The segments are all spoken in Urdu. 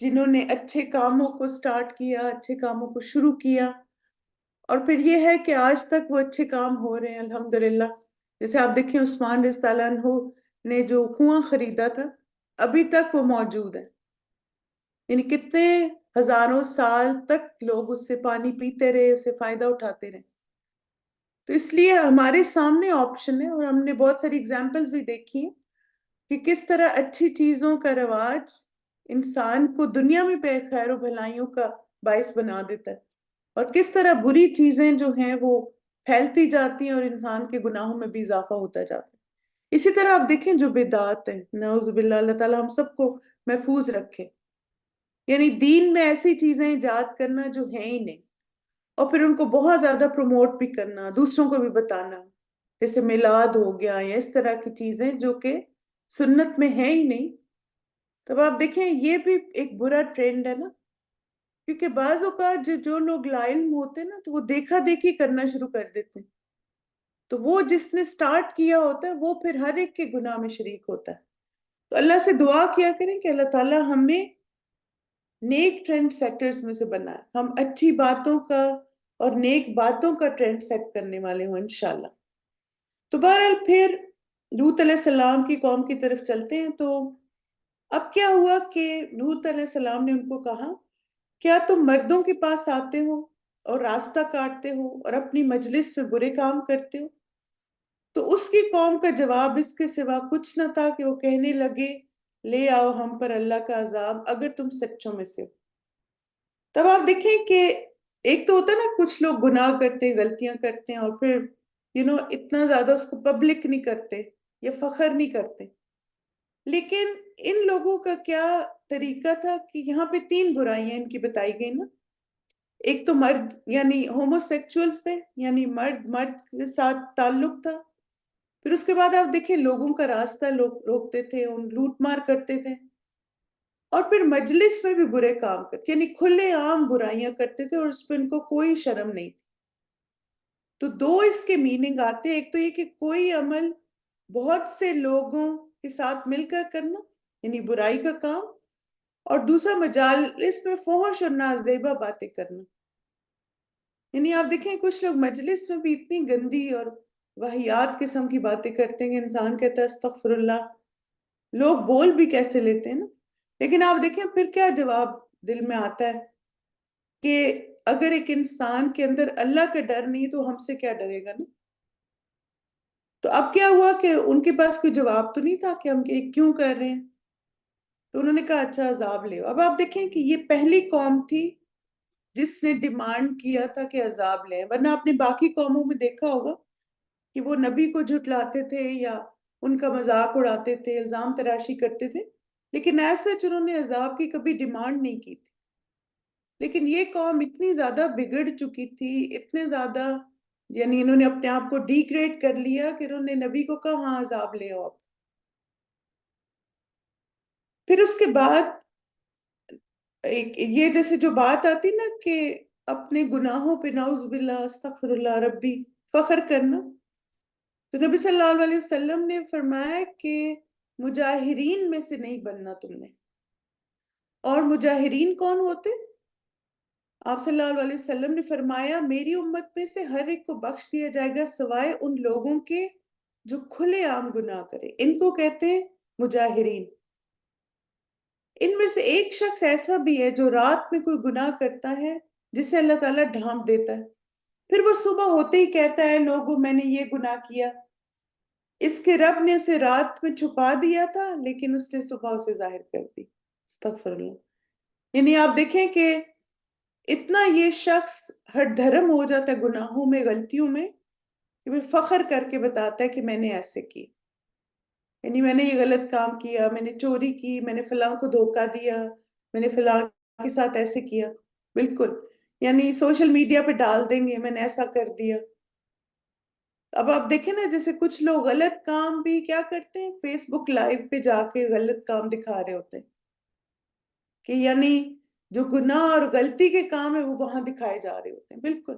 جنہوں نے اچھے کاموں کو سٹارٹ کیا، اچھے کاموں کو شروع کیا، اور پھر یہ ہے کہ آج تک وہ اچھے کام ہو رہے ہیں الحمدللہ۔ جیسے آپ دیکھیں عثمان رضی اللہ عنہ نے جو کنواں خریدا تھا ابھی تک وہ موجود ہے، یعنی کتنے ہزاروں سال تک لوگ اس سے پانی پیتے رہے، اس سے فائدہ اٹھاتے رہے۔ تو اس لیے ہمارے سامنے آپشن ہے، اور ہم نے بہت ساری اگزامپلز بھی دیکھی ہیں کہ کس طرح اچھی چیزوں کا رواج انسان کو دنیا میں بے خیر و بھلائیوں کا باعث بنا دیتا ہے، اور کس طرح بری چیزیں جو ہیں وہ پھیلتی جاتی ہیں اور انسان کے گناہوں میں بھی اضافہ ہوتا جاتا ہے۔ اسی طرح آپ دیکھیں جو بدعات ہیں، نعوذ باللہ، اللہ تعالیٰ ہم سب کو محفوظ رکھے، یعنی دین میں ایسی چیزیں ایجاد کرنا جو ہیں ہی نہیں، اور پھر ان کو بہت زیادہ پروموٹ بھی کرنا، دوسروں کو بھی بتانا، جیسے میلاد ہو گیا یا اس طرح کی چیزیں جو کہ سنت میں ہے ہی نہیں۔ تب آپ دیکھیں یہ بھی ایک برا ٹرینڈ ہے نا، کیونکہ بعض اوقات جو لوگ لا علم ہوتے ہیں نا تو وہ دیکھا دیکھی کرنا شروع کر دیتے ہیں، تو وہ جس نے سٹارٹ کیا ہوتا ہے وہ پھر ہر ایک کے گناہ میں شریک ہوتا ہے۔ تو اللہ سے دعا کیا کریں کہ اللہ تعالیٰ ہمیں نیک ٹرینڈ سیٹرز میں سے بنائے، ہم اچھی باتوں کا اور نیک باتوں کا ٹرینڈ سیٹ کرنے والے ہوں انشاءاللہ۔ تو بہرحال پھر لوط علیہ السلام کی قوم کی طرف چلتے ہیں۔ تو اب کیا ہوا کہ لوط علیہ السلام نے ان کو کہا، کیا تم مردوں کے پاس آتے ہو اور راستہ کاٹتے ہو اور اپنی مجلس میں برے کام کرتے ہو؟ تو اس کی قوم کا جواب اس کے سوا کچھ نہ تھا کہ وہ کہنے لگے، لے آؤ ہم پر اللہ کا عذاب اگر تم سچوں میں سے ہو۔ تب آپ دیکھیں کہ ایک تو ہوتا ہے نا، کچھ لوگ گناہ کرتے ہیں، غلطیاں کرتے ہیں، اور پھر اتنا زیادہ اس کو پبلک نہیں کرتے یا فخر نہیں کرتے۔ لیکن ان لوگوں کا کیا طریقہ تھا کہ یہاں پہ 3 برائیاں ان کی بتائی گئی نا۔ ایک تو مرد یعنی ہومو سیکچولز تھے، یعنی مرد مرد کے ساتھ تعلق تھا۔ پھر اس کے بعد آپ دیکھیں لوگوں کا راستہ لوگ روکتے تھے، لوٹ مار کرتے تھے، اور پھر مجلس میں بھی برے کام کرتے، یعنی کھلے عام برائیاں کرتے تھے اور اس پہ ان کو کوئی شرم نہیں تھی۔ تو 2 اس کے میننگ آتے ہیں، ایک تو یہ کہ کوئی عمل بہت سے لوگوں کے ساتھ مل کر کرنا، یعنی برائی کا کام، اور دوسرا مجالس میں فحش اور نازیبا باتیں کرنا۔ یعنی آپ دیکھیں کچھ لوگ مجلس میں بھی اتنی گندی اور واہیات قسم کی باتیں کرتے ہیں کہ انسان کہتا ہے استغفر اللہ، لوگ بول بھی کیسے لیتے ہیں نا۔ لیکن آپ دیکھیں پھر کیا جواب دل میں آتا ہے کہ اگر ایک انسان کے اندر اللہ کا ڈر نہیں تو ہم سے کیا ڈرے گا نا۔ تو اب کیا ہوا کہ ان کے پاس کوئی جواب تو نہیں تھا کہ ہم یہ کیوں کر رہے ہیں، تو انہوں نے کہا اچھا عذاب لے۔ اب آپ دیکھیں کہ یہ پہلی قوم تھی جس نے ڈیمانڈ کیا تھا کہ عذاب لیں، ورنہ آپ نے باقی قوموں میں دیکھا ہوگا کہ وہ نبی کو جھٹلاتے تھے یا ان کا مذاق اڑاتے تھے، الزام تراشی کرتے تھے، لیکن ایسا انہوں نے عذاب کی کبھی ڈیمانڈ نہیں کی تھی۔ لیکن یہ قوم اتنی زیادہ بگڑ چکی تھی، اتنے زیادہ یعنی انہوں نے اپنے آپ کو ڈی گریڈ کر لیا کہ انہوں نے نبی کو کہا ہاں عذاب لے آؤ۔ پھر اس کے بعد یہ جیسے جو بات آتی نا کہ اپنے گناہوں پہ نعوذ باللہ استغفر اللہ ربی فخر کرنا، تو نبی صلی اللہ علیہ وسلم نے فرمایا کہ مجاہرین میں سے نہیں بننا تم نے۔ اور مجاہرین کون ہوتے؟ آپ صلی اللہ علیہ وسلم نے فرمایا میری امت میں سے ہر ایک کو بخش دیا جائے گا سوائے ان لوگوں کے جو کھلے عام گناہ کرے، ان کو کہتے ہیں مجاہرین۔ ان میں سے ایک شخص ایسا بھی ہے جو رات میں کوئی گناہ کرتا ہے جسے اللہ تعالیٰ ڈھانپ دیتا ہے، پھر وہ صبح ہوتے ہی کہتا ہے لوگوں میں نے یہ گناہ کیا، اس کے رب نے اسے رات میں چھپا دیا تھا لیکن اس نے صبح اسے ظاہر کر دی۔ استغفر اللہ۔ یعنی آپ دیکھیں کہ اتنا یہ شخص ہر دھرم ہو جاتا ہے گناہوں میں، غلطیوں میں، کہ وہ فخر کر کے بتاتا ہے کہ میں نے ایسے کی، یعنی میں نے یہ غلط کام کیا، میں نے چوری کی، میں نے فلاں کو دھوکہ دیا، میں نے فلاں کے ساتھ ایسے کیا۔ بالکل، یعنی سوشل میڈیا پہ ڈال دیں گے میں نے ایسا کر دیا۔ اب آپ دیکھیں نا جیسے کچھ لوگ غلط کام بھی کیا کرتے ہیں، فیس بک لائیو پہ جا کے غلط کام دکھا رہے ہوتے ہیں، کہ یعنی جو گناہ اور غلطی کے کام ہے وہ وہاں دکھائے جا رہے ہوتے ہیں۔ بالکل،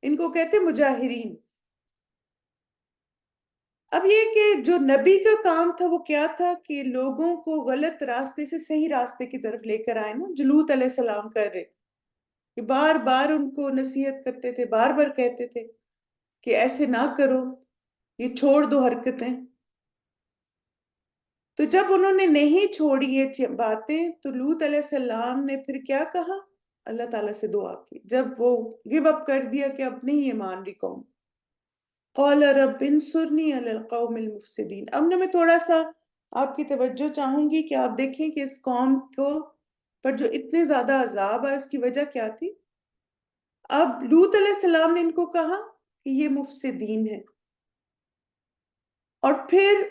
ان کو کہتے ہیں مجاہرین۔ اب یہ کہ جو نبی کا کام تھا وہ کیا تھا کہ لوگوں کو غلط راستے سے صحیح راستے کی طرف لے کر آئے نا، جو لوط علیہ السلام کر رہے تھے کہ بار بار ان کو نصیحت کرتے تھے، بار بار کہتے تھے کہ ایسے نہ کرو، یہ چھوڑ دو حرکتیں. تو جب انہوں نے نہیں چھوڑی یہ باتیں تو لوط علیہ السلام نے پھر کیا کہا؟ اللہ تعالیٰ سے دعا کی. جب وہ گیو اپ کر دیا کہ اب نہیں یہ مان رہی قوم، قال رب انصرنی علی القوم المفسدین. اب میں تھوڑا سا آپ کی توجہ چاہوں گی کہ آپ دیکھیں کہ اس قوم کو پر جو اتنے زیادہ عذاب ہے اس کی وجہ کیا تھی. اب لوط علیہ السلام نے ان کو کہا کہ یہ مفسدین ہے، اور پھر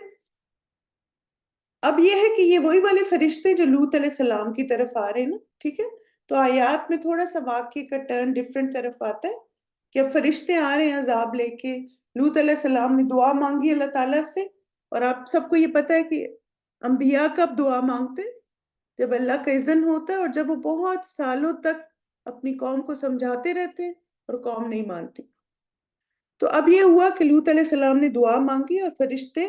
اب یہ ہے کہ یہ وہی والے فرشتے جو لوط علیہ السلام کی طرف آ رہے ہیں نا، ٹھیک ہے. تو آیات میں تھوڑا سا واقعے کا ٹرن ڈفرنٹ طرف آتا ہے کہ اب فرشتے آ رہے ہیں عذاب لے کے. لوط علیہ السلام نے دعا مانگی اللہ تعالیٰ سے، اور آپ سب کو یہ پتہ ہے کہ انبیاء کب دعا مانگتے؟ جب اللہ کا اذن ہوتا ہے، اور جب وہ بہت سالوں تک اپنی قوم کو سمجھاتے رہتے ہیں اور قوم نہیں مانتی. تو اب یہ ہوا کہ لوط علیہ السلام نے دعا مانگی اور فرشتے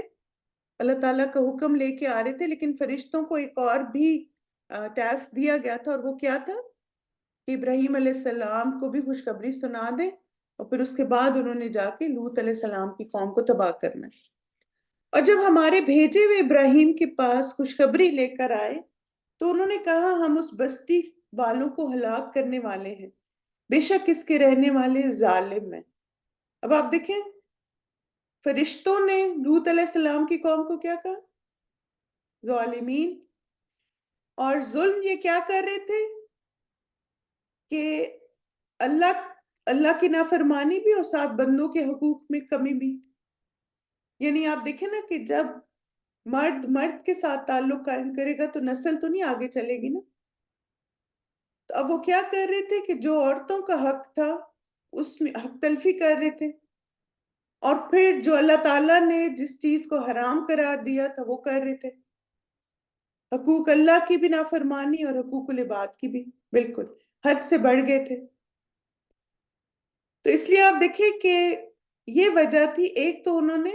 اللہ تعالیٰ کا حکم لے کے آ رہے تھے. لیکن فرشتوں کو ایک اور بھی ٹاسک دیا گیا تھا، اور وہ کیا تھا کہ ابراہیم علیہ السلام کو بھی خوشخبری سنا دیں، اور پھر اس کے بعد انہوں نے جا کے لوط علیہ السلام کی قوم کو تباہ کرنا. اور جب ہمارے بھیجے ہوئے ابراہیم کے پاس خوشخبری لے کر آئے تو انہوں نے کہا ہم اس بستی والوں کو ہلاک کرنے والے ہیں، بے شک اس کے رہنے والے ظالم ہیں. اب آپ دیکھیں فرشتوں نے لوط علیہ السلام کی قوم کو کیا کہا؟ ظالمین. اور ظلم یہ کیا کر رہے تھے کہ اللہ کی نافرمانی بھی اور ساتھ بندوں کے حقوق میں کمی بھی. یعنی آپ دیکھیں نا کہ جب مرد کے ساتھ تعلق قائم کرے گا تو نسل تو نہیں آگے چلے گی نا. تو اب وہ کیا کر رہے تھے کہ جو عورتوں کا حق تھا اس میں حق تلفی کر رہے تھے، اور پھر جو اللہ تعالیٰ نے جس چیز کو حرام قرار دیا تھا وہ کر رہے تھے. حقوق اللہ کی بھی نافرمانی اور حقوق العباد کی بھی، بالکل حد سے بڑھ گئے تھے. تو اس لیے آپ دیکھیں کہ یہ وجہ تھی، ایک تو انہوں نے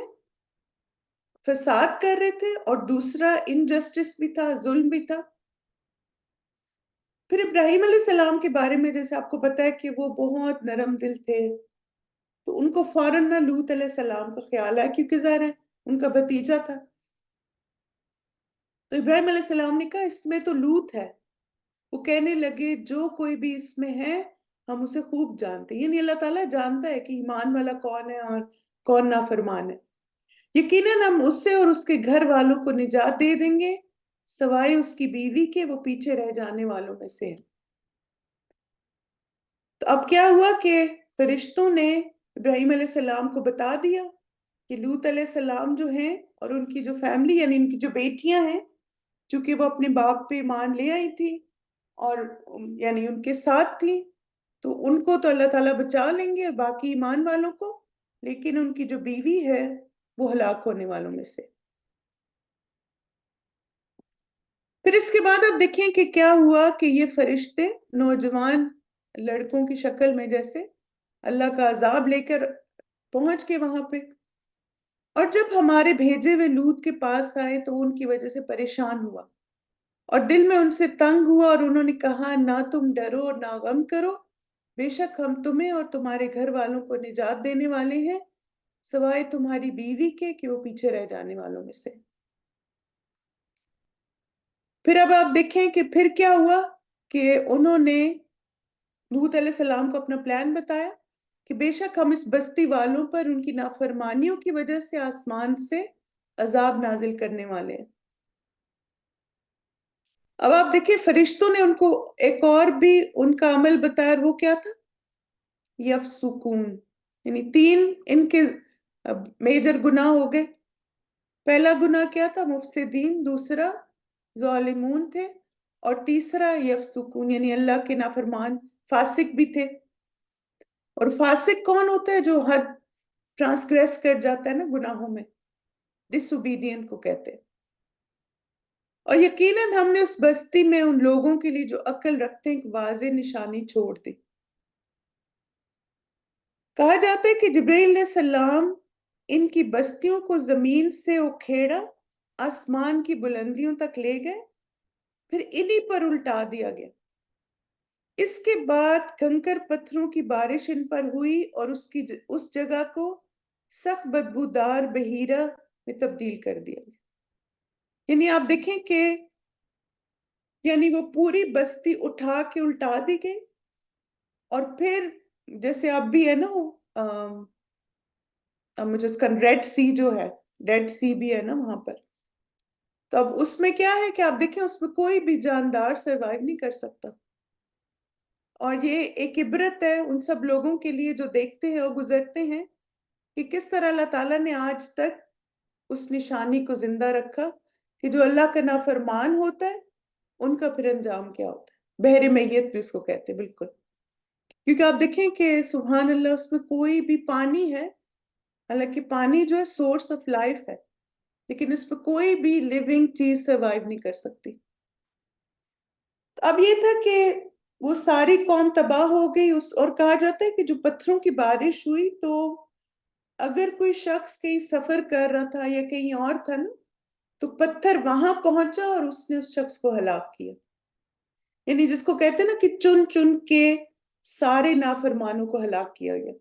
فساد کر رہے تھے اور دوسرا انجسٹس بھی تھا، ظلم بھی تھا. پھر ابراہیم علیہ السلام کے بارے میں جیسے آپ کو پتا ہے کہ وہ بہت نرم دل تھے، تو ان کو فوراً نہ لوط علیہ السلام کا خیال آیا، کیونکہ ظاہر ہے ان کا بھتیجا تھا. تو ابراہیم علیہ السلام نے کہا اس میں تو لوط ہے. وہ کہنے لگے جو کوئی بھی اس میں ہے ہم اسے خوب جانتے ہیں. یعنی اللہ تعالیٰ جانتا ہے کہ ایمان والا کون ہے اور کون نافرمان ہے. یقیناً ہم اس سے اور اس کے گھر والوں کو نجات دے دیں گے سوائے اس کی بیوی کے، وہ پیچھے رہ جانے والوں میں سے ہے. تو اب کیا ہوا کہ فرشتوں نے ابراہیم علیہ السلام کو بتا دیا کہ لوط علیہ السلام جو ہیں اور ان کی جو فیملی یعنی ان کی جو بیٹیاں ہیں، چونکہ وہ اپنے باپ پہ ایمان لے آئی تھی اور یعنی ان کے ساتھ تھی، تو ان کو تو اللہ تعالیٰ بچا لیں گے اور باقی ایمان والوں کو، لیکن ان کی جو بیوی ہے وہ ہلاک ہونے والوں میں سے. پھر اس کے بعد آپ دیکھیں کہ کیا ہوا کہ یہ فرشتے نوجوان لڑکوں کی شکل میں جیسے اللہ کا عذاب لے کر پہنچ کے وہاں پہ. اور جب ہمارے بھیجے ہوئے لوط کے پاس آئے تو ان کی وجہ سے پریشان ہوا اور دل میں ان سے تنگ ہوا، اور انہوں نے کہا نہ تم ڈرو اور نہ غم کرو، بے شک ہم تمہیں اور تمہارے گھر والوں کو نجات دینے والے ہیں سوائے تمہاری بیوی کے کہ وہ پیچھے رہ جانے والوں میں سے. پھر اب آپ دیکھیں کہ پھر کیا ہوا کہ انہوں نے لوط علیہ السلام کو اپنا پلان بتایا کہ بے شک ہم اس بستی والوں پر ان کی نافرمانیوں کی وجہ سے آسمان سے عذاب نازل کرنے والے ہیں. اب آپ دیکھیں فرشتوں نے ان کو ایک اور بھی ان کا عمل بتایا، وہ کیا تھا؟ یفسقون. یعنی تین ان کے میجر گناہ ہو گئے. پہلا گناہ کیا تھا؟ مفسدین. دوسرا ظالمون تھے. اور تیسرا یفسقون یعنی اللہ کے نافرمان فاسق بھی تھے. اور فاسق کون ہوتا ہے؟ جو حد ٹرانسگریس کر جاتا ہے نا گناہوں میں، ڈس اوبیڈینٹ کو کہتے ہیں. اور یقیناً ہم نے اس بستی میں ان لوگوں کے لیے جو عقل رکھتے ہیں ایک واضح نشانی چھوڑ دی. کہا جاتا ہے کہ جبرائیل علیہ السلام ان کی بستیوں کو زمین سے اکھیڑا، آسمان کی بلندیوں تک لے گئے، پھر انہی پر الٹا دیا گیا۔ اس کے بعد کنکر پتھروں کی بارش ان پر ہوئی اور اس جگہ کو سخت بدبودار بحیرہ میں تبدیل کر دیا گیا۔ یعنی آپ دیکھیں کہ یعنی وہ پوری بستی اٹھا کے الٹا دی گئی، اور پھر جیسے اب بھی ہے نا وہ مجھے اس کا ریڈ سی جو ہے، ریڈ سی بھی ہے نا وہاں پر، تو اب اس میں کیا ہے کہ آپ دیکھیں اس میں کوئی بھی جاندار سروائیو نہیں کر سکتا۔ اور یہ ایک عبرت ہے ان سب لوگوں کے لیے جو دیکھتے ہیں اور گزرتے ہیں کہ کس طرح اللہ تعالیٰ نے آج تک اس نشانی کو زندہ رکھا کہ جو اللہ کا نافرمان ہوتا ہے ان کا پھر انجام کیا ہوتا ہے۔ بحر میت بھی اس کو کہتے ہیں، بالکل، کیونکہ آپ دیکھیں کہ سبحان اللہ اس میں کوئی بھی پانی ہے، حالانکہ پانی جو ہے سورس آف لائف ہے، لیکن اس پہ کوئی بھی لیونگ چیز سروائیو نہیں کر سکتی۔ اب یہ تھا کہ وہ ساری قوم تباہ ہو گئی، اور کہا جاتا ہے کہ جو پتھروں کی بارش ہوئی تو اگر کوئی شخص کہیں سفر کر رہا تھا یا کہیں اور تھا نا، تو پتھر وہاں پہنچا اور اس نے اس شخص کو ہلاک کیا۔ یعنی جس کو کہتے ہیں نا کہ چن چن کے سارے نافرمانوں کو ہلاک کیا گیا۔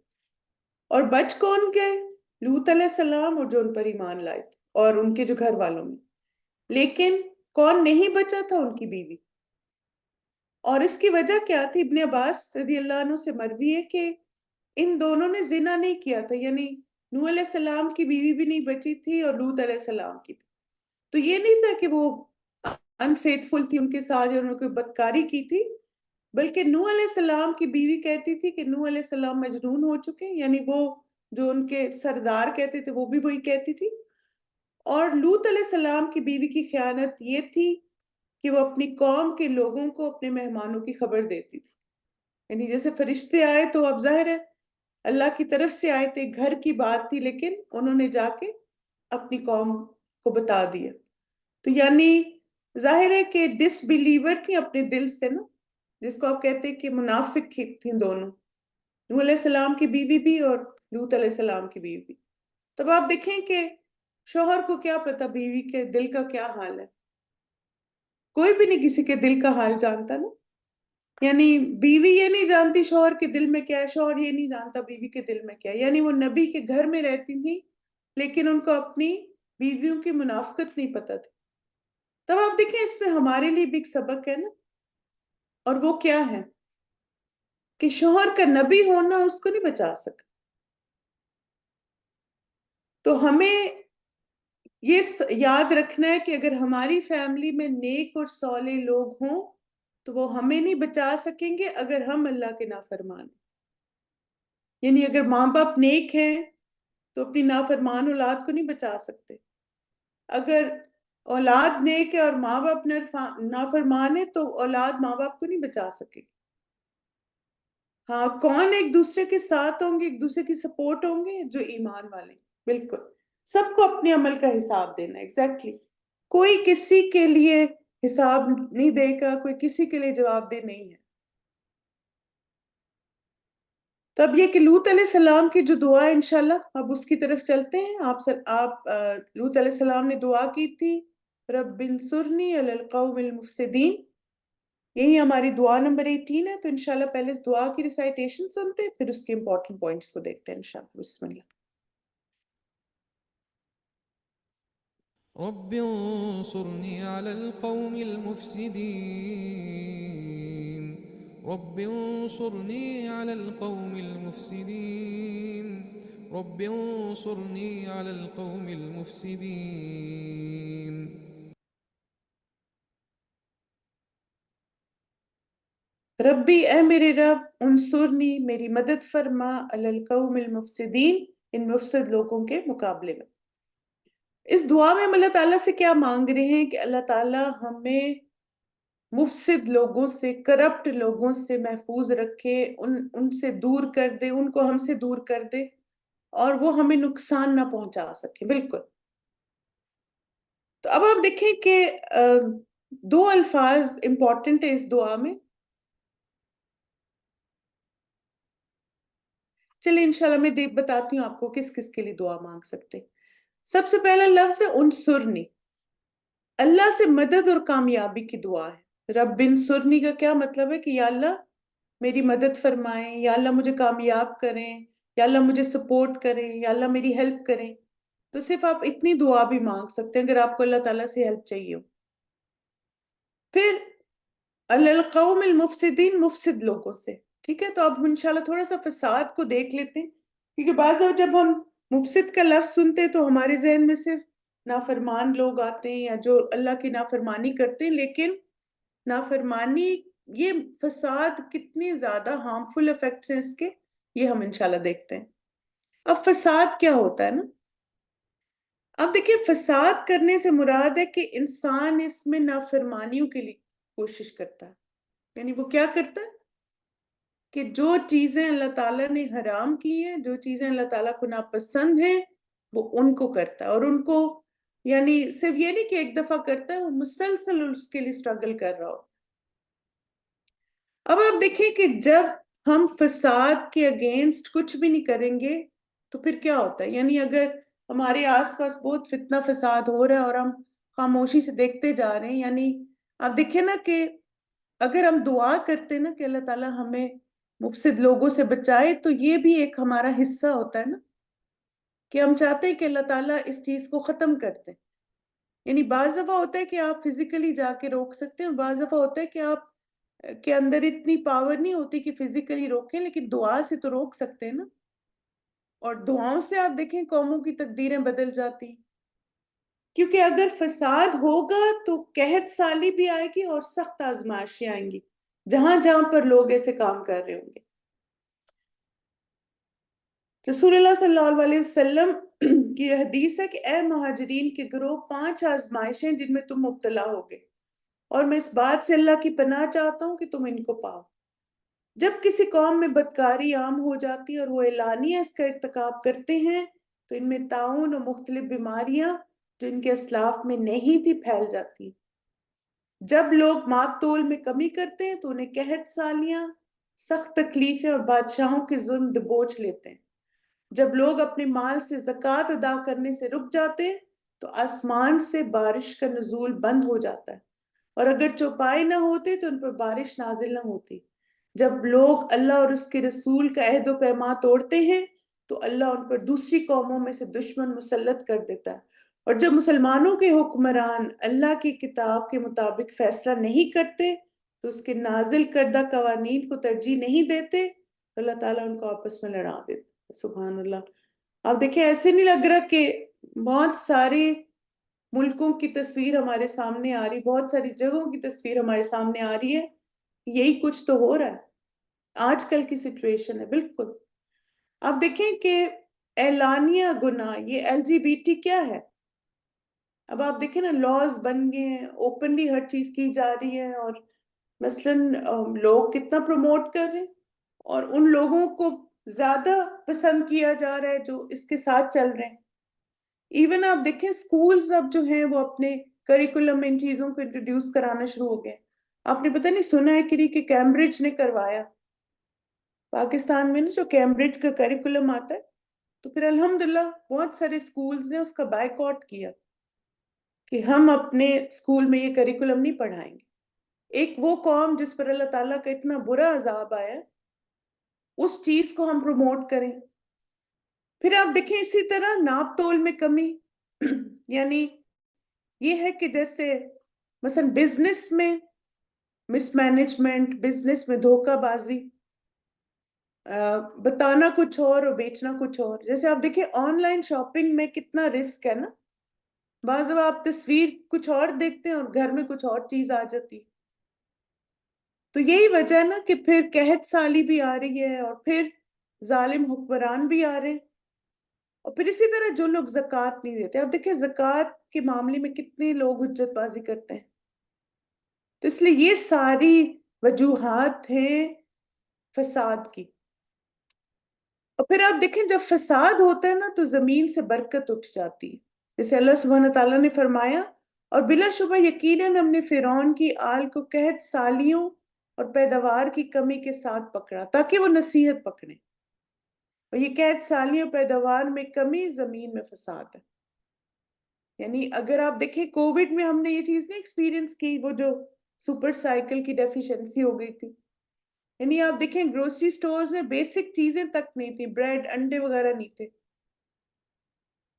اور بچ کون گئے؟ لوط علیہ السلام اور جو ان پر ایمان لائے تھے اور ان کے جو گھر والوں میں۔ لیکن کون نہیں بچا تھا؟ ان کی بیوی۔ اور اس کی وجہ کیا تھی؟ ابن عباس رضی اللہ عنہ سے مروی ہے کہ ان دونوں نے زنا نہیں کیا تھا، یعنی نوح علیہ السلام کی بیوی بھی نہیں بچی تھی اور لوط علیہ السلام کی بھی۔ تو یہ نہیں تھا کہ وہ انفیتھفل تھی ان کے ساتھ یا انہوں نے کوئی بدکاری کی تھی، بلکہ نوح علیہ السلام کی بیوی کہتی تھی کہ نوح علیہ السلام مجنون ہو چکے، یعنی وہ جو ان کے سردار کہتے تھے وہ بھی وہی کہتی تھی۔ اور لوط علیہ السلام کی بیوی کی خیانت یہ تھی کہ وہ اپنی قوم کے لوگوں کو اپنے مہمانوں کی خبر دیتی تھی۔ یعنی جیسے فرشتے آئے تو اب ظاہر ہے اللہ کی طرف سے آئے تھے، گھر کی بات تھی، لیکن انہوں نے جا کے اپنی قوم کو بتا دیا۔ تو یعنی ظاہر ہے کہ ڈس بلیور تھی اپنے دل سے نا، جس کو آپ کہتے ہیں کہ منافق تھیں دونوں، نوح علیہ السلام کی بیوی بھی اور لوط علیہ السلام کی بیوی بھی۔ تب آپ دیکھیں کہ شوہر کو کیا پتا بیوی کے دل کا کیا حال ہے؟ کوئی بھی نہیں کسی کے دل کا حال جانتا نا۔ یعنی بیوی یہ نہیں جانتی شوہر کے دل میں کیا ہے، شوہر یہ نہیں جانتا بیوی کے دل میں کیا ہے۔ یعنی وہ نبی کے گھر میں رہتی تھی لیکن ان کو اپنی بیویوں کی منافقت نہیں پتا تھی۔ تب آپ دیکھیں اس میں ہمارے لیے بھی ایک سبق ہے نا، اور وہ کیا ہے کہ شوہر کا نبی ہونا اس کو نہیں بچا سکا۔ تو ہمیں یہ یاد رکھنا ہے کہ اگر ہماری فیملی میں نیک اور صالح لوگ ہوں تو وہ ہمیں نہیں بچا سکیں گے اگر ہم اللہ کے نافرمان ہیں۔ یعنی اگر ماں باپ نیک ہیں تو اپنی نافرمان اولاد کو نہیں بچا سکتے، اگر اولاد نیک ہے اور ماں باپ نافرمان ہے تو اولاد ماں باپ کو نہیں بچا سکے۔ ہاں، کون ایک دوسرے کے ساتھ ہوں گے، ایک دوسرے کی سپورٹ ہوں گے؟ جو ایمان والے۔ بالکل، سب کو اپنے عمل کا حساب دینا، ایگزیکٹلی۔ کوئی کسی کے لیے حساب نہیں دے گا، کوئی کسی کے لیے جواب دہ نہیں ہے۔ تب یہ کہ لوط علیہ السلام کی جو دعا ہے انشاءاللہ اب اس کی طرف چلتے ہیں۔ آپ لوط علیہ السلام نے دعا کی تھی رب انصرنی علی القوم المفسدین، یہی ہماری دعا نمبر 18 ہے۔ تو انشاءاللہ پہلے اس دعا کی ریسائٹیشن سنتے ہیں، پھر اس کے امپورٹنٹ پوائنٹس کو دیکھتے ہیں انشاءاللہ۔ بسم اللہ۔ رب انصرني على القوم المفسدين رب انصرني على القوم المفسدين رب انصرني على القوم المفسدين ربی، اے میرے رب، انصرنی، میری مدد فرما، علی القوم المفسدین، ان مفسد لوگوں کے مقابلے میں۔ اس دعا میں ہم اللہ تعالیٰ سے کیا مانگ رہے ہیں کہ اللہ تعالیٰ ہمیں مفسد لوگوں سے، کرپٹ لوگوں سے محفوظ رکھے، ان سے دور کر دے، ان کو ہم سے دور کر دے اور وہ ہمیں نقصان نہ پہنچا سکے۔ بالکل۔ تو اب آپ دیکھیں کہ دو الفاظ امپورٹنٹ ہیں اس دعا میں۔ چلیے انشاءاللہ میں بتاتی ہوں آپ کو کس کس کے لیے دعا مانگ سکتے. سب سے پہلا لفظ ہے انصرنی. اللہ سے مدد اور کامیابی کی دعا ہے. رب انصرنی کا کیا مطلب ہے کہ یا اللہ میری مدد فرمائیں، یا اللہ مجھے کامیاب کریں، یا اللہ مجھے سپورٹ کریں، یا اللہ میری ہیلپ کریں. تو صرف آپ اتنی دعا بھی مانگ سکتے ہیں اگر آپ کو اللہ تعالیٰ سے ہیلپ چاہیے ہو. پھر القوم المفسدین، مفسد لوگوں سے. ٹھیک ہے، تو اب انشاءاللہ تھوڑا سا فساد کو دیکھ لیتے ہیں، کیونکہ بعض دفعہ جب ہم مفسد کا لفظ سنتے ہیں تو ہمارے ذہن میں صرف نافرمان لوگ آتے ہیں یا جو اللہ کی نافرمانی کرتے ہیں. لیکن نافرمانی، یہ فساد کتنی زیادہ ہارمفل افیکٹس ہیں اس کے، یہ ہم انشاءاللہ دیکھتے ہیں. اب فساد کیا ہوتا ہے نا، اب دیکھیں فساد کرنے سے مراد ہے کہ انسان اس میں نافرمانیوں کے لیے کوشش کرتا ہے. یعنی وہ کیا کرتا ہے کہ جو چیزیں اللہ تعالیٰ نے حرام کی ہیں، جو چیزیں اللہ تعالیٰ کو ناپسند ہیں، وہ ان کو کرتا ہے. اور ان کو یعنی صرف یہ نہیں کہ ایک دفعہ کرتا ہے، وہ مسلسل اس کے لیے اسٹرگل کر رہا ہو. اب آپ دیکھیں کہ جب ہم فساد کے اگینسٹ کچھ بھی نہیں کریں گے تو پھر کیا ہوتا ہے. یعنی اگر ہمارے آس پاس بہت فتنہ فساد ہو رہا ہے اور ہم خاموشی سے دیکھتے جا رہے ہیں، یعنی آپ دیکھیں نا کہ اگر ہم دعا کرتے نا کہ اللہ تعالیٰ ہمیں مفسد لوگوں سے بچائے، تو یہ بھی ایک ہمارا حصہ ہوتا ہے نا کہ ہم چاہتے ہیں کہ اللہ تعالیٰ اس چیز کو ختم کر دے. یعنی بعض دفعہ ہوتا ہے کہ آپ فزیکلی جا کے روک سکتے ہیں، اور بعض دفعہ ہوتا ہے کہ آپ کے اندر اتنی پاور نہیں ہوتی کہ فزیکلی روکیں، لیکن دعا سے تو روک سکتے ہیں نا. اور دعاؤں سے آپ دیکھیں قوموں کی تقدیریں بدل جاتی، کیونکہ اگر فساد ہوگا تو قحط سالی بھی آئے گی اور سخت آزمائشیں آئیں گی جہاں جہاں پر لوگ ایسے کام کر رہے ہوں گے. رسول اللہ صلی اللہ علیہ وسلم کی حدیث ہے کہ اے مہاجرین کے گروہ، 5 آزمائشیں جن میں تم مبتلا ہوگے، اور میں اس بات سے اللہ کی پناہ چاہتا ہوں کہ تم ان کو پاؤ. جب کسی قوم میں بدکاری عام ہو جاتی ہے اور وہ اعلانیہ اس کا ارتکاب کرتے ہیں تو ان میں طاعون اور مختلف بیماریاں جو ان کے اسلاف میں نہیں تھی پھیل جاتی ہیں. جب لوگ مات تول میں کمی کرتے ہیں تو انہیں قحط سالیاں، سخت تکلیفیں اور بادشاہوں کے ظلم دبوچ لیتے ہیں. جب لوگ اپنے مال سے زکوٰۃ ادا کرنے سے رک جاتے ہیں تو آسمان سے بارش کا نزول بند ہو جاتا ہے، اور اگر چوپائے نہ ہوتے تو ان پر بارش نازل نہ ہوتی. جب لوگ اللہ اور اس کے رسول کا عہد و پیمان توڑتے ہیں تو اللہ ان پر دوسری قوموں میں سے دشمن مسلط کر دیتا ہے. اور جب مسلمانوں کے حکمران اللہ کی کتاب کے مطابق فیصلہ نہیں کرتے تو اس کے نازل کردہ قوانین کو ترجیح نہیں دیتے تو اللہ تعالیٰ ان کو آپس میں لڑا دیتے. سبحان اللہ. آپ دیکھیں ایسے نہیں لگ رہا کہ بہت سارے ملکوں کی تصویر ہمارے سامنے آ رہی، بہت ساری جگہوں کی تصویر ہمارے سامنے آ رہی ہے. یہی کچھ تو ہو رہا ہے، آج کل کی سچویشن ہے بالکل. آپ دیکھیں کہ اعلانیہ گناہ، یہ LGBT کیا ہے. اب آپ دیکھیں نا لاز بن گئے ہیں، اوپنلی ہر چیز کی جا رہی ہے، اور مثلاً لوگ کتنا پروموٹ کر رہے ہیں اور ان لوگوں کو زیادہ پسند کیا جا رہا ہے جو اس کے ساتھ چل رہے ہیں. ایون آپ دیکھیں سکولز اب جو ہیں وہ اپنے کریکولم میں ان چیزوں کو انٹروڈیوس کرانا شروع ہو گئے. آپ نے پتہ نہیں سنا ہے کہ نہیں کہ کیمبرج نے کروایا پاکستان میں نا جو کیمبرج کا کریکولم آتا ہے، تو پھر الحمدللہ بہت سارے سکولز نے اس کا بائیکاٹ کیا کہ ہم اپنے سکول میں یہ کریکولم نہیں پڑھائیں گے. ایک وہ قوم جس پر اللہ تعالیٰ کا اتنا برا عذاب آیا، اس چیز کو ہم پروموٹ کریں. پھر آپ دیکھیں اسی طرح ناپ تول میں کمی، یعنی یہ ہے کہ جیسے مثلا بزنس میں مس مینجمنٹ، بزنس میں دھوکہ بازی، بتانا کچھ اور بیچنا کچھ اور. جیسے آپ دیکھیں آن لائن شاپنگ میں کتنا رسک ہے نا، بعض دفعہ آپ تصویر کچھ اور دیکھتے ہیں اور گھر میں کچھ اور چیز آ جاتی. تو یہی وجہ ہے نا کہ پھر قحط سالی بھی آ رہی ہے اور پھر ظالم حکمران بھی آ رہے ہیں. اور پھر اسی طرح جو لوگ زکوٰۃ نہیں دیتے، اب دیکھیں زکوٰۃ کے معاملے میں کتنے لوگ حجت بازی کرتے ہیں. تو اس لیے یہ ساری وجوہات ہیں فساد کی. اور پھر آپ دیکھیں جب فساد ہوتا ہے نا تو زمین سے برکت اٹھ جاتی ہے، جیسے اللہ سبحانہ تعالیٰ نے فرمایا اور بلا شبہ یقیناً ہم نے فرعون کی آل کو قحط سالیوں اور پیداوار کی کمی کے ساتھ پکڑا تاکہ وہ نصیحت پکڑیں. اور یہ قحط سالی اور پیداوار میں کمی، زمین میں فساد ہے. یعنی اگر آپ دیکھیں کووڈ میں ہم نے یہ چیز نہیں ایکسپیرینس کی، وہ جو سپر سائیکل کی ڈیفیشنسی ہو گئی تھی. یعنی آپ دیکھیں گروسری سٹورز میں بیسک چیزیں تک نہیں تھی، بریڈ انڈے وغیرہ نہیں تھے.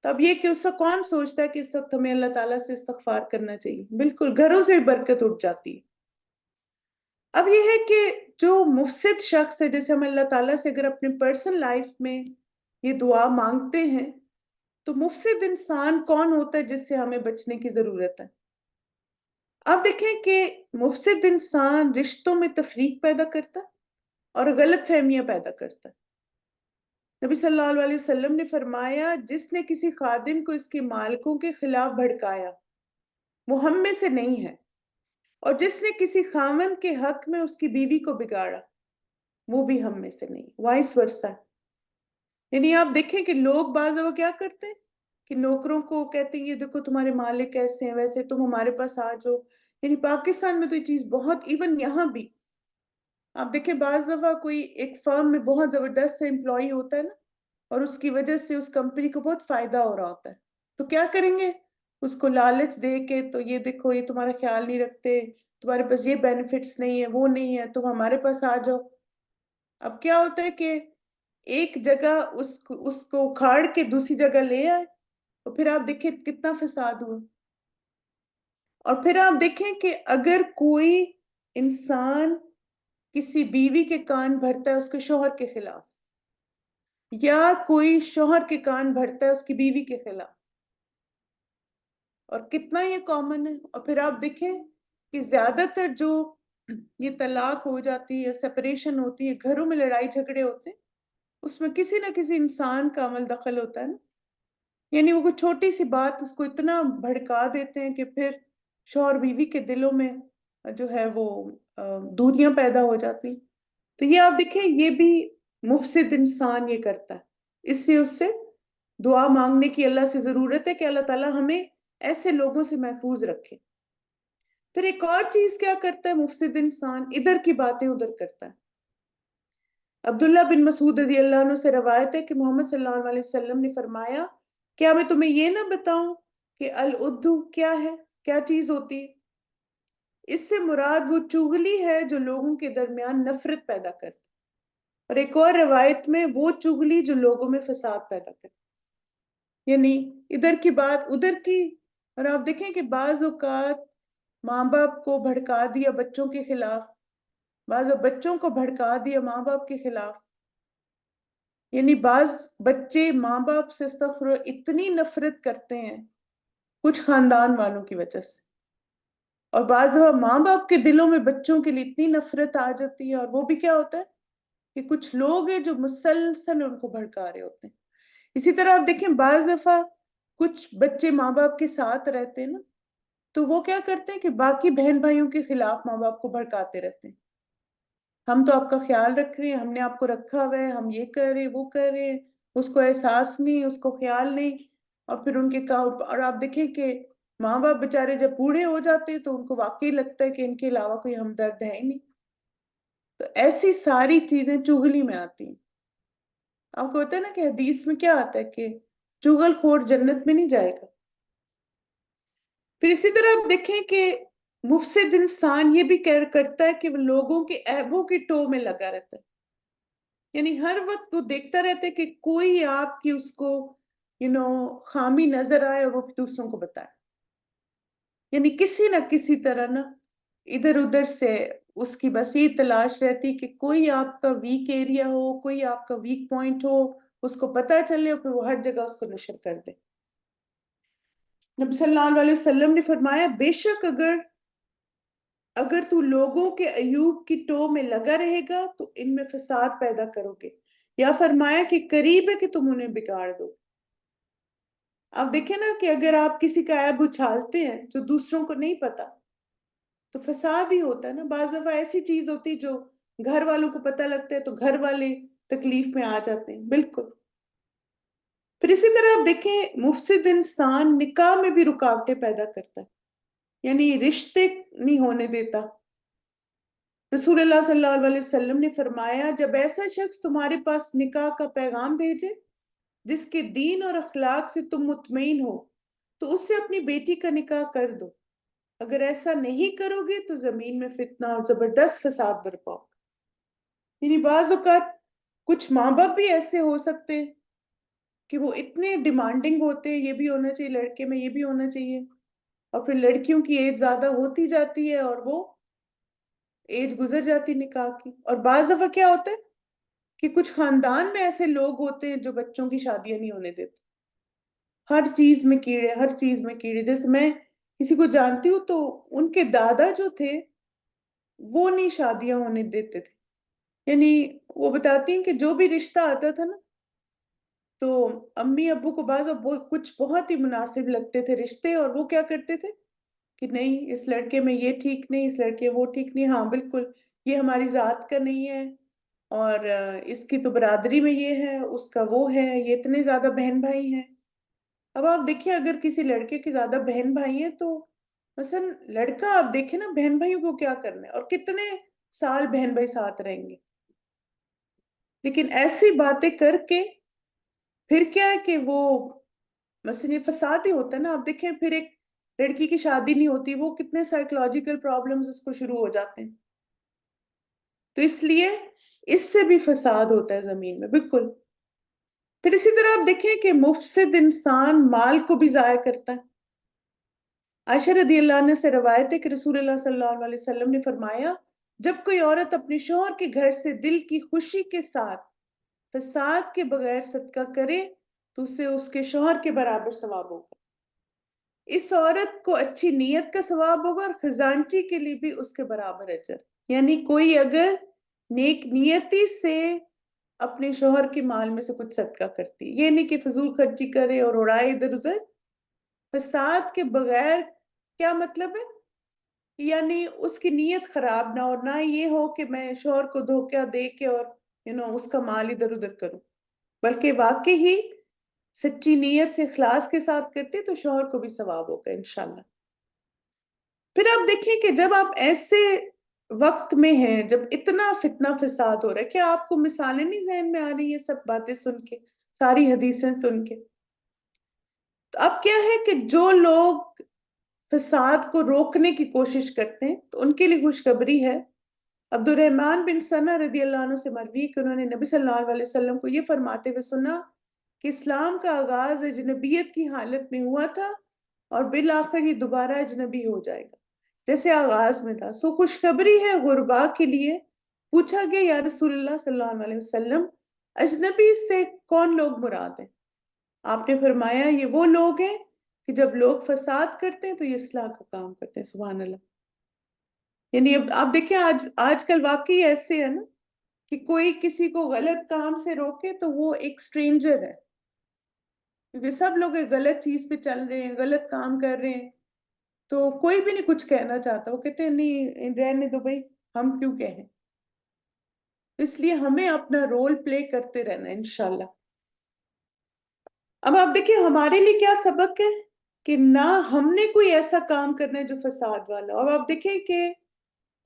تب یہ کہ اس وقت کون سوچتا ہے کہ اس وقت ہمیں اللہ تعالیٰ سے استغفار کرنا چاہیے؟ بالکل گھروں سے بھی برکت اٹھ جاتی ہے. اب یہ ہے کہ جو مفسد شخص ہے، جیسے ہم اللہ تعالیٰ سے اگر اپنے پرسنل لائف میں یہ دعا مانگتے ہیں، تو مفسد انسان کون ہوتا ہے جس سے ہمیں بچنے کی ضرورت ہے؟ آپ دیکھیں کہ مفسد انسان رشتوں میں تفریق پیدا کرتا ہے اور غلط فہمیاں پیدا کرتا ہے. نبی صلی اللہ علیہ وسلم نے فرمایا، جس نے کسی خادم کو اس کے مالکوں کے خلاف بھڑکایا وہ ہم میں سے نہیں ہے، اور جس نے کسی خاوند کے حق میں اس کی بیوی کو بگاڑا وہ بھی ہم میں سے نہیں. Vice versa. یعنی آپ دیکھیں کہ لوگ بعض وہ کیا کرتے ہیں کہ نوکروں کو کہتے ہیں یہ دیکھو تمہارے مالک کیسے ہیں، ویسے تم ہمارے پاس آ جاؤ. یعنی پاکستان میں تو یہ چیز بہت، ایون یہاں بھی آپ دیکھیں بعض دفعہ کوئی ایک فرم میں بہت زبردست سے امپلائی ہوتا ہے نا، اور اس کی وجہ سے اس کمپنی کو بہت فائدہ ہو رہا ہوتا ہے، تو کیا کریں گے؟ اس کو لالچ دے کے، تو یہ دیکھو یہ تمہارا خیال نہیں رکھتے، تمہارے پاس یہ بینیفٹس نہیں ہے، وہ نہیں ہے، تم ہمارے پاس آ جاؤ. اب کیا ہوتا ہے کہ ایک جگہ اس کو اکھاڑ کے دوسری جگہ لے آئے، اور پھر آپ دیکھیں کتنا فساد ہوا. اور پھر آپ دیکھیں کہ اگر کوئی انسان کسی بیوی کے کان بھرتا ہے اس کے شوہر کے خلاف، یا کوئی شوہر کے کان بھرتا ہے اس کی بیوی کے خلاف، اور کتنا یہ کامن ہے. اور پھر آپ دیکھیں کہ زیادہ تر جو یہ طلاق ہو جاتی ہے، سپریشن ہوتی ہے، گھروں میں لڑائی جھگڑے ہوتے ہیں، اس میں کسی نہ کسی انسان کا عمل دخل ہوتا ہے نا. یعنی وہ کوئی چھوٹی سی بات اس کو اتنا بھڑکا دیتے ہیں کہ پھر شوہر بیوی کے دلوں میں جو ہے وہ دوریاں پیدا ہو جاتی. تو یہ آپ دیکھیں یہ بھی مفسد انسان یہ کرتا ہے. اس لیے اس سے دعا مانگنے کی اللہ سے ضرورت ہے کہ اللہ تعالیٰ ہمیں ایسے لوگوں سے محفوظ رکھے. پھر ایک اور چیز کیا کرتا ہے مفسد انسان؟ ادھر کی باتیں ادھر کرتا ہے. عبداللہ بن مسعود رضی اللہ عنہ سے روایت ہے کہ محمد صلی اللہ علیہ وسلم نے فرمایا، کیا میں تمہیں یہ نہ بتاؤں کہ العدو کیا ہے، کیا چیز ہوتی ہے؟ اس سے مراد وہ چغلی ہے جو لوگوں کے درمیان نفرت پیدا کرتی، اور ایک اور روایت میں وہ چغلی جو لوگوں میں فساد پیدا کرتی. یعنی ادھر کی بات ادھر کی. اور آپ دیکھیں کہ بعض اوقات ماں باپ کو بھڑکا دیا بچوں کے خلاف، بعض بچوں کو بھڑکا دیا ماں باپ کے خلاف. یعنی بعض بچے ماں باپ سے استغفر اتنی نفرت کرتے ہیں کچھ خاندان والوں کی وجہ سے، اور بعض ماں باپ کے دلوں میں بچوں کے لیے اتنی نفرت آ جاتی ہے، اور وہ بھی کیا ہوتا ہے کہ کچھ لوگ ہیں جو مسلسل ان کو بھڑکا رہے ہوتے ہیں. اسی طرح آپ دیکھیں بعض دفعہ کچھ بچے ماں باپ کے ساتھ رہتے ہیں نا، تو وہ کیا کرتے ہیں کہ باقی بہن بھائیوں کے خلاف ماں باپ کو بھڑکاتے رہتے ہیں. ہم تو آپ کا خیال رکھ رہے ہیں، ہم نے آپ کو رکھا ہوا ہے، ہم یہ کر رہے وہ کر رہے ہیں، اس کو احساس نہیں، اس کو خیال نہیں. اور پھر ان کے اور آپ دیکھیں کہ ماں باپ بےچارے جب بوڑھے ہو جاتے ہیں تو ان کو واقعی لگتا ہے کہ ان کے علاوہ کوئی ہمدرد ہے ہی نہیں. تو ایسی ساری چیزیں چغلی میں آتی ہیں. آپ کو پتا ہے نا کہ حدیث میں کیا آتا ہے کہ چغل خور جنت میں نہیں جائے گا. پھر اسی طرح آپ دیکھیں کہ مفسد انسان یہ بھی کرتا ہے کہ وہ لوگوں کے عیبوں کی ٹو میں لگا رہتا ہے. یعنی ہر وقت وہ دیکھتا رہتا ہے کہ کوئی آپ کی اس کو خامی نظر آئے اور وہ دوسروں کو بتائے. یعنی کسی نہ کسی طرح نا ادھر ادھر سے اس کی بس یہ تلاش رہتی کہ کوئی آپ کا ویک ایریا ہو، کوئی آپ کا ویک پوائنٹ ہو، اس کو پتہ چلے اور پھر وہ ہر جگہ اس کو نشر کر دے. نبی صلی اللہ علیہ وسلم نے فرمایا، بے شک اگر تو لوگوں کے عیوب کی ٹو میں لگا رہے گا تو ان میں فساد پیدا کرو گے، یا فرمایا کہ قریب ہے کہ تم انہیں بگاڑ دو. آپ دیکھیں نا کہ اگر آپ کسی کا عیب اچھالتے ہیں جو دوسروں کو نہیں پتا تو فساد ہی ہوتا ہے نا. بعض دفعہ ایسی چیز ہوتی جو گھر والوں کو پتہ لگتا ہے تو گھر والے تکلیف میں آ جاتے ہیں. بالکل. پھر اسی طرح آپ دیکھیں مفسد انسان نکاح میں بھی رکاوٹیں پیدا کرتا ہے. یعنی رشتے نہیں ہونے دیتا. رسول اللہ صلی اللہ علیہ وسلم نے فرمایا جب ایسا شخص تمہارے پاس نکاح کا پیغام بھیجے جس کے دین اور اخلاق سے تم مطمئن ہو تو اس سے اپنی بیٹی کا نکاح کر دو، اگر ایسا نہیں کرو گے تو زمین میں فتنہ اور زبردست فساد برپا ہوگا۔ یعنی بعض اوقات کچھ ماں باپ بھی ایسے ہو سکتے ہیں کہ وہ اتنے ڈیمانڈنگ ہوتے ہیں، یہ بھی ہونا چاہیے لڑکے میں، یہ بھی ہونا چاہیے، اور پھر لڑکیوں کی ایج زیادہ ہوتی جاتی ہے اور وہ ایج گزر جاتی نکاح کی۔ اور بعض دفعہ کیا ہوتا ہے کہ کچھ خاندان میں ایسے لوگ ہوتے ہیں جو بچوں کی شادیاں نہیں ہونے دیتے، ہر چیز میں کیڑے، ہر چیز میں کیڑے۔ جیسے میں کسی کو جانتی ہوں تو ان کے دادا جو تھے وہ نہیں شادیاں ہونے دیتے تھے، یعنی وہ بتاتی ہیں کہ جو بھی رشتہ آتا تھا نا تو امی ابو کو بعض کچھ بہت ہی مناسب لگتے تھے رشتے، اور وہ کیا کرتے تھے کہ نہیں اس لڑکے میں یہ ٹھیک نہیں، اس لڑکے وہ ٹھیک نہیں، ہاں بالکل یہ ہماری ذات کا نہیں ہے، اور اس کی تو برادری میں یہ ہے، اس کا وہ ہے، یہ اتنے زیادہ بہن بھائی ہیں۔ اب آپ دیکھیں اگر کسی لڑکے کے زیادہ بہن بھائی ہیں تو مثلا لڑکا آپ دیکھیں نا بہن بھائیوں کو کیا کرنا ہے اور کتنے سال بہن بھائی ساتھ رہیں گے، لیکن ایسی باتیں کر کے پھر کیا ہے کہ وہ مثلا یہ فساد ہی ہوتا ہے نا۔ آپ دیکھیں پھر ایک لڑکی کی شادی نہیں ہوتی، وہ کتنے سائیکولوجیکل پرابلمز اس کو شروع ہو جاتے ہیں، تو اس لیے اس سے بھی فساد ہوتا ہے زمین میں، بالکل۔ پھر اسی طرح آپ دیکھیں کہ مفسد انسان مال کو بھی ضائع کرتا ہے۔ عائشہ رضی اللہ عنہ سے روایت ہے کہ رسول اللہ صلی اللہ علیہ وسلم نے فرمایا جب کوئی عورت اپنے شوہر کے گھر سے دل کی خوشی کے ساتھ فساد کے بغیر صدقہ کرے تو اسے اس کے شوہر کے برابر ثواب ہوگا۔ اس عورت کو اچھی نیت کا ثواب ہوگا اور خزانچی کے لیے بھی اس کے برابر اجر۔ یعنی کوئی اگر نیک نیتی سے اپنے شوہر کے مال میں سے کچھ صدقہ کرتی، یہ نہیں کہ فضول خرچی کرے اور اڑائے ادھر ادھر، فساد کے بغیر، کیا مطلب ہے؟ یعنی اس کی نیت خراب نہ، اور نہ یہ ہو کہ میں شوہر کو دھوکہ دے کے اور اس کا مال ادھر ادھر کروں، بلکہ واقعی ہی سچی نیت سے اخلاص کے ساتھ کرتے تو شوہر کو بھی ثواب ہوگا انشاءاللہ۔ پھر آپ دیکھیں کہ جب آپ ایسے وقت میں ہیں جب اتنا فتنہ فساد ہو رہا ہے، کیا آپ کو مثالیں نہیں ذہن میں آ رہی ہیں سب باتیں سن کے، ساری حدیثیں سن کے؟ تو اب کیا ہے کہ جو لوگ فساد کو روکنے کی کوشش کرتے ہیں تو ان کے لیے خوشخبری ہے۔ عبد الرحمن بن ثنا رضی اللہ عنہ سے مروی کہ انہوں نے نبی صلی اللہ علیہ وسلم کو یہ فرماتے ہوئے سنا کہ اسلام کا آغاز اجنبیت کی حالت میں ہوا تھا اور بالآخر یہ دوبارہ اجنبی ہو جائے گا جیسے آغاز میں تھا، سو خوشخبری ہے غربا کے لیے۔ پوچھا گیا یا رسول اللہ صلی اللہ علیہ وسلم اجنبی سے کون لوگ مراد ہیں؟ آپ نے فرمایا یہ وہ لوگ ہیں کہ جب لوگ فساد کرتے ہیں تو یہ اصلاح کا کام کرتے ہیں، سبحان اللہ۔ یعنی اب آپ دیکھیں آج کل واقعی ایسے ہے نا کہ کوئی کسی کو غلط کام سے روکے تو وہ ایک سٹرینجر ہے، کیونکہ سب لوگ ایک غلط چیز پہ چل رہے ہیں، غلط کام کر رہے ہیں، تو کوئی بھی نہیں کچھ کہنا چاہتا، وہ کہتے ہیں نہیں رہنے دو بھائی، ہم کیوں کہیں۔ اس لیے ہمیں اپنا رول پلے کرتے رہنا انشاءاللہ۔ اب آپ دیکھیں ہمارے لیے کیا سبق ہے کہ نہ ہم نے کوئی ایسا کام کرنا ہے جو فساد والا ہو۔ اب آپ دیکھیں کہ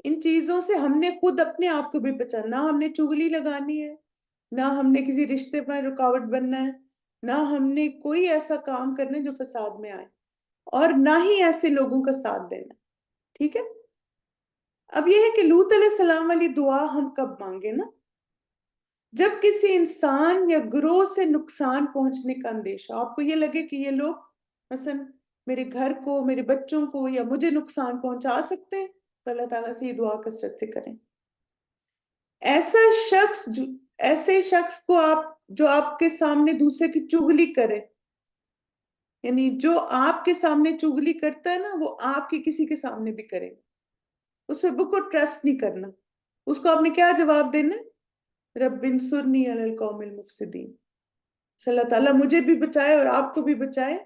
ان چیزوں سے ہم نے خود اپنے آپ کو بھی بچانا، نہ ہم نے چغلی لگانی ہے، نہ ہم نے کسی رشتے پر رکاوٹ بننا ہے، نہ ہم نے کوئی ایسا کام کرنا ہے جو فساد میں آئے، اور نہ ہی ایسے لوگوں کا ساتھ دینا، ٹھیک ہے؟ اب یہ ہے کہ لوط علیہ السلام والی دعا ہم کب مانگے نا؟ جب کسی انسان یا گروہ سے نقصان پہنچنے کا اندیشہ، آپ کو یہ لگے کہ یہ لوگ مثلا میرے گھر کو، میرے بچوں کو یا مجھے نقصان پہنچا سکتے ہیں، تو اللہ تعالیٰ سے یہ دعا کثرت سے کریں۔ ایسا شخص ایسے شخص کو جو آپ کے سامنے دوسرے کی چغلی کرے، یعنی جو آپ کے سامنے چغلی کرتا ہے نا وہ آپ کی کسی کے سامنے بھی کرے گا، اس پہ کو ٹرسٹ نہیں کرنا۔ اس کو آپ نے کیا جواب دینا ہے؟ رب انصرنی علی القوم المفسدین، صلی اللہ تعالیٰ مجھے بھی بچائے اور آپ کو بھی بچائے،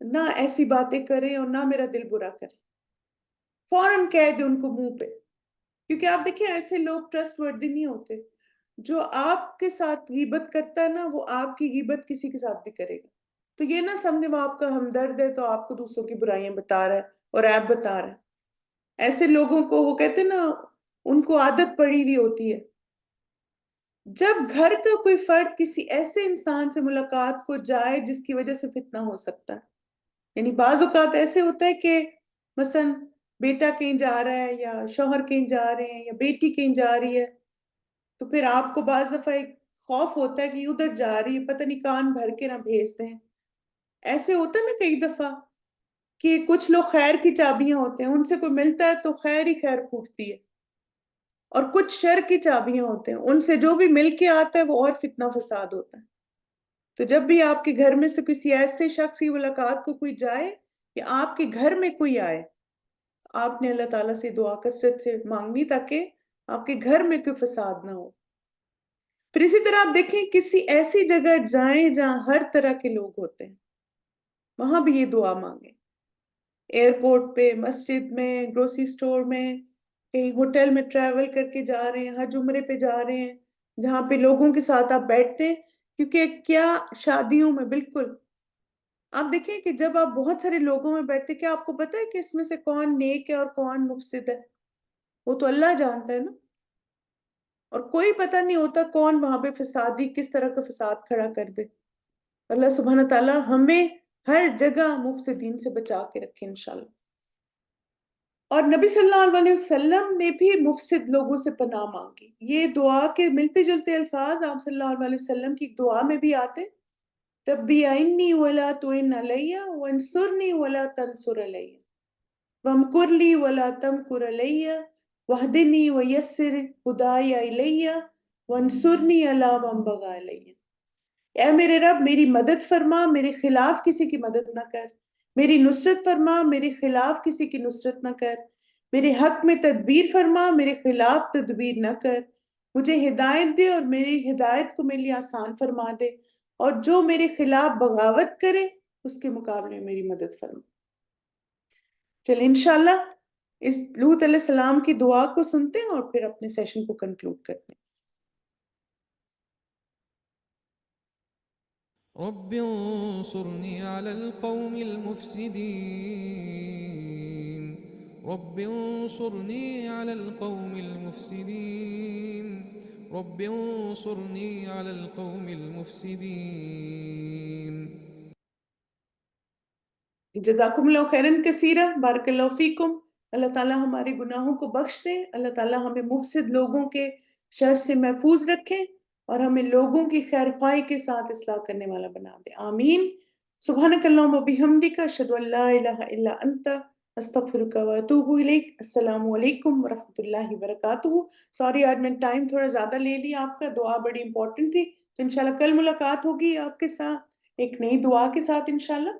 نہ ایسی باتیں کریں اور نہ میرا دل برا کرے، فوراً کہہ دے ان کو منہ پہ، کیونکہ آپ دیکھیں ایسے لوگ ٹرسٹ وردی نہیں ہوتے۔ جو آپ کے ساتھ غیبت کرتا ہے نا وہ آپ کی غیبت کسی کے ساتھ بھی کرے گا، تو یہ نہ سمجھے وہ آپ کا ہمدرد ہے تو آپ کو دوسروں کی برائیاں بتا رہا ہے اور عیب بتا رہا ہے۔ ایسے لوگوں کو وہ کہتے ہیں نا ان کو عادت پڑی ہوئی ہوتی ہے. جب گھر کا کوئی فرد کسی ایسے انسان سے ملاقات کو جائے جس کی وجہ سے فتنہ ہو سکتا ہے، یعنی بعض اوقات ایسے ہوتا ہے کہ مثلا بیٹا کہیں جا رہا ہے یا شوہر کہیں جا رہے ہیں یا بیٹی کہیں جا رہی ہے، تو پھر آپ کو بعض دفعہ ایک خوف ہوتا ہے کہ ادھر جا رہی ہے، پتہ نہیں کان بھر کے نہ بھیج دیں. ایسے ہوتا ہے نا کئی دفعہ کہ کچھ لوگ خیر کی چابیاں ہوتے ہیں، ان سے کوئی ملتا ہے تو خیر ہی خیر پھوٹتی ہے، اور کچھ شر کی چابیاں ہوتے ہیں، ان سے جو بھی مل کے آتا ہے وہ اور فتنہ فساد ہوتا ہے. تو جب بھی آپ کے گھر میں سے کسی ایسے شخص کی ملاقات کو کوئی جائے یا آپ کے گھر میں کوئی آئے، آپ نے اللہ تعالیٰ سے دعا کثرت سے مانگنی تاکہ آپ کے گھر میں کوئی فساد نہ ہو. پھر اسی طرح آپ دیکھیں کسی ایسی جگہ جائیں جہاں ہر طرح کے لوگ ہوتے ہیں، وہاں بھی یہ دعا مانگیں. ایئرپورٹ پہ، مسجد میں، گروسری سٹور میں، کہیں ہوٹل میں ٹریول کر کے جا رہے ہیں، حج عمرے پہ جا رہے ہیں، جہاں پہ لوگوں کے ساتھ آپ بیٹھتے ہیں. کیونکہ کیا شادیوں میں بالکل آپ دیکھیں کہ جب آپ بہت سارے لوگوں میں بیٹھتے، کیا آپ کو پتہ ہے کہ اس میں سے کون نیک ہے اور کون مفسد ہے؟ وہ تو اللہ جانتا ہے نا. اور کوئی پتہ نہیں ہوتا کون وہاں پہ فسادی کس طرح کا فساد کھڑا کر دے. اللہ سبحانہ تعالیٰ ہمیں ہر جگہ مفسدین سے بچا کے رکھے انشاءاللہ. اور نبی صلی اللہ علیہ وسلم نے بھی مفسد لوگوں سے پناہ مانگی. یہ دعا کے ملتے جلتے الفاظ آپ صلی اللہ علیہ وسلم کی دعا میں بھی آتے. ربی اعنی ولا تعن علی وانصرنی ولا تنصر علی وامکر لی ولا تمکر علی واہدنی ویسر ہدای الی وانصرنی علی من بغی علی. اے میرے رب میری مدد فرما، میرے خلاف کسی کی مدد نہ کر. میری نصرت فرما، میرے خلاف کسی کی نصرت نہ کر. میرے حق میں تدبیر فرما، میرے خلاف تدبیر نہ کر. مجھے ہدایت دے اور میری ہدایت کو میرے لیے آسان فرما دے، اور جو میرے خلاف بغاوت کرے اس کے مقابلے میں میری مدد فرما. چلیں انشاءاللہ اس لوط علیہ السلام کی دعا کو سنتے ہیں اور پھر اپنے سیشن کو کنکلوڈ کرتے ہیں. رب انصرني على القوم المفسدين رب انصرني على القوم المفسدين رب انصرني على القوم المفسدين. جزاکم اللہ خیرن کثیرہ، بارک اللہ فیکم. اللہ تعالیٰ ہمارے گناہوں کو بخش دے، اللہ تعالیٰ ہمیں مفسد لوگوں کے شر سے محفوظ رکھے اور ہمیں لوگوں کی خیر خواہی کے ساتھ اصلاح کرنے والا بنا دے. آمین. سبحانک اللہم وبحمدک، اشہد ان لا الہ الا انت، استغفرک واتوب الیک. السلام علیکم ورحمۃ اللہ وبرکاتہ. سوری آج میں ٹائم تھوڑا زیادہ لے لی آپ کا، دعا بڑی امپورٹنٹ تھی. تو انشاءاللہ کل ملاقات ہوگی آپ کے ساتھ ایک نئی دعا کے ساتھ انشاءاللہ.